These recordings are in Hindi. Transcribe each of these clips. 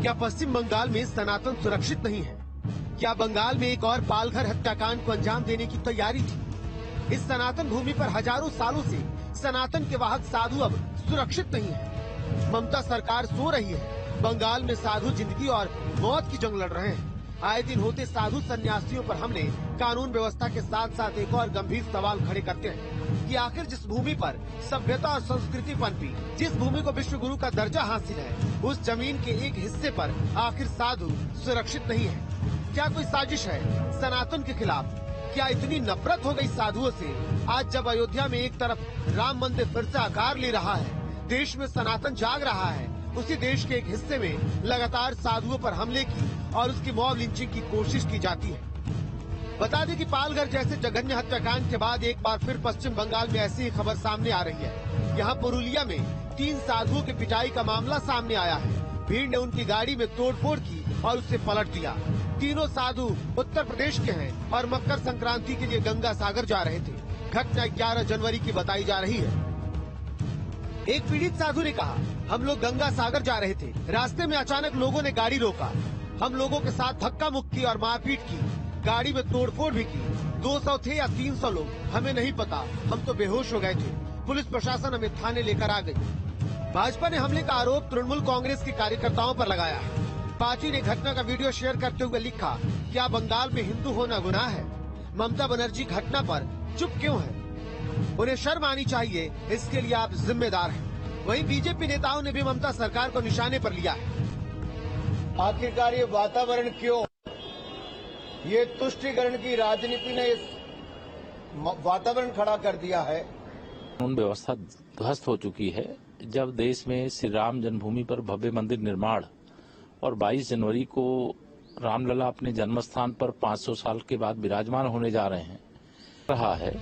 क्या पश्चिम बंगाल में सनातन सुरक्षित नहीं है? क्या बंगाल में एक और पालघर हत्याकांड को अंजाम देने की तैयारी थी? इस सनातन भूमि पर हजारों सालों से सनातन के वाहक साधु अब सुरक्षित नहीं है। ममता सरकार सो रही है। बंगाल में साधु जिंदगी और मौत की जंग लड़ रहे हैं। आए दिन होते साधु सन्यासियों पर हमले कानून व्यवस्था के साथ साथ एक और गंभीर सवाल खड़े करते हैं कि आखिर जिस भूमि पर सभ्यता और संस्कृति पनपी, जिस भूमि को विश्व गुरु का दर्जा हासिल है, उस जमीन के एक हिस्से पर आखिर साधु सुरक्षित नहीं है। क्या कोई साजिश है सनातन के खिलाफ? क्या इतनी नफरत हो गई साधुओं से? आज जब अयोध्या में एक तरफ राम मंदिर फिर से आकार ले रहा है, देश में सनातन जाग रहा है, उसी देश के एक हिस्से में लगातार साधुओं पर हमले की और उसकी मॉब लिंचिंग की कोशिश की जाती है। बता दें कि पालघर जैसे जघन्य हत्याकांड के बाद एक बार फिर पश्चिम बंगाल में ऐसी ही खबर सामने आ रही है। यहाँ पुरुलिया में 3 साधुओं की पिटाई का मामला सामने आया है। भीड़ ने उनकी गाड़ी में तोड़फोड़ की और उसे पलट दिया। तीनों साधु उत्तर प्रदेश के हैं और मकर संक्रांति के लिए गंगा सागर जा रहे थे। घटना 11 जनवरी की बताई जा रही है। एक पीड़ित साधु ने कहा, हम लोग गंगा सागर जा रहे थे, रास्ते में अचानक लोगों ने गाड़ी रोका, हम लोगों के साथ धक्का मुक्की और मारपीट की, गाड़ी में तोड़फोड़ भी की। 200 थे या 300 लोग, हमें नहीं पता, हम तो बेहोश हो गए थे। पुलिस प्रशासन हमें थाने लेकर आ गई। भाजपा ने हमले का आरोप तृणमूल कांग्रेस के कार्यकर्ताओं पर लगाया है। पार्टी ने घटना का वीडियो शेयर करते हुए लिखा, क्या बंगाल में हिंदू होना गुनाह है? ममता बनर्जी घटना पर चुप क्यों है? उन्हें शर्म आनी चाहिए, इसके लिए आप जिम्मेदार हैं। वहीं बीजेपी नेताओं ने भी ममता सरकार को निशाने पर लिया है। आखिरकार ये वातावरण क्यों? ये तुष्टीकरण की राजनीति ने इस वातावरण खड़ा कर दिया है। कानून व्यवस्था ध्वस्त हो चुकी है। जब देश में श्री राम जन्मभूमि पर भव्य मंदिर निर्माण और 22 जनवरी को रामलला अपने जन्म स्थान पर 500 साल के बाद विराजमान होने जा रहे हैं रहा है।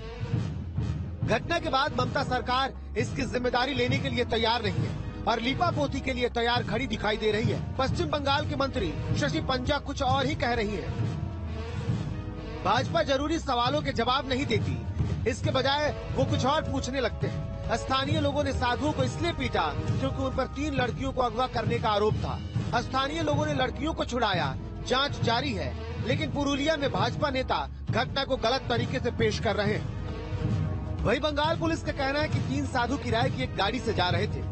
घटना के बाद ममता सरकार इसकी जिम्मेदारी लेने के लिए तैयार नहीं है और लीपापोती के लिए तैयार खड़ी दिखाई दे रही है। पश्चिम बंगाल के मंत्री शशि पंजा कुछ और ही कह रही है। भाजपा जरूरी सवालों के जवाब नहीं देती, इसके बजाय वो कुछ और पूछने लगते हैं। स्थानीय लोगों ने साधुओं को इसलिए पीटा क्योंकि उन पर 3 लड़कियों को अगवा करने का आरोप था। स्थानीय लोगों ने लड़कियों को छुड़ाया, जांच जारी है, लेकिन पुरुलिया में भाजपा नेता घटना को गलत तरीके से पेश कर रहे हैं। वहीं बंगाल पुलिस का कहना है कि 3 साधु किराए की एक गाड़ी से जा रहे थे।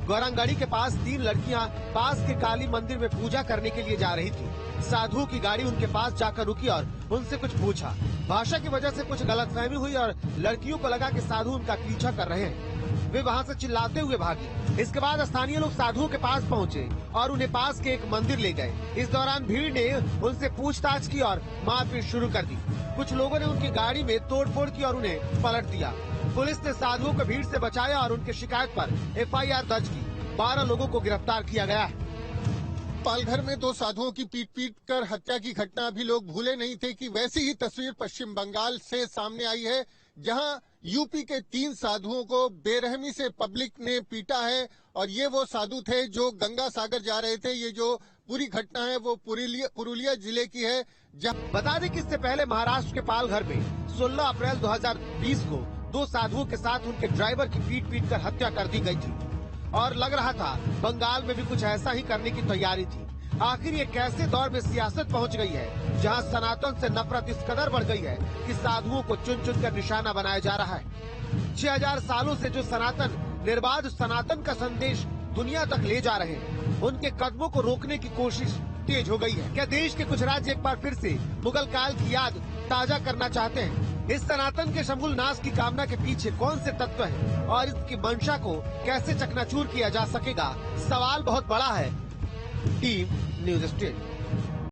गौरंगड़ी के पास 3 लड़कियां पास के काली मंदिर में पूजा करने के लिए जा रही थी। साधुओं की गाड़ी उनके पास जाकर रुकी और उनसे कुछ पूछा। भाषा की वजह से कुछ गलतफहमी हुई और लड़कियों को लगा कि साधु उनका पीछा कर रहे हैं। वे वहां से चिल्लाते हुए भागे। इसके बाद स्थानीय लोग साधुओं के पास पहुंचे और उन्हें पास के एक मंदिर ले गए। इस दौरान भीड़ ने उनसे पूछताछ की और मारपीट शुरू कर दी। कुछ लोगों ने उनकी गाड़ी में तोड़फोड़ की और उन्हें पलट दिया। पुलिस ने साधुओं को भीड़ से बचाया और उनकी शिकायत पर FIR दर्ज की। 12 लोगों को गिरफ्तार किया गया है। पालघर में 2 साधुओं की पीट कर हत्या की घटना अभी लोग भूले नहीं थे कि वैसी ही तस्वीर पश्चिम बंगाल से सामने आई है, जहां यूपी के 3 साधुओं को बेरहमी से पब्लिक ने पीटा है। और ये वो साधु थे जो गंगा सागर जा रहे थे। ये जो पूरी घटना है वो पुरुलिया जिले की है। बता दें कि इससे पहले महाराष्ट्र के पालघर में 16 अप्रैल 2020 को 2 साधुओं के साथ उनके ड्राइवर की पीट कर हत्या कर दी गई थी और लग रहा था बंगाल में भी कुछ ऐसा ही करने की तैयारी थी। आखिर ये कैसे दौर में सियासत पहुंच गई है, जहां सनातन से नफरत इस कदर बढ़ गई है कि साधुओं को चुन चुन कर निशाना बनाया जा रहा है। 6000 सालों से जो सनातन निर्बाध सनातन का संदेश दुनिया तक ले जा रहे हैं, उनके कदमों को रोकने की कोशिश तेज हो गई है। क्या देश के कुछ राज्य एक बार फिर से मुगल काल की याद ताजा करना चाहते हैं? इस सनातन के शमूल नाश की कामना के पीछे कौन से तत्व हैं और इसकी मंशा को कैसे चकनाचूर किया जा सकेगा? सवाल बहुत बड़ा है। Team news state.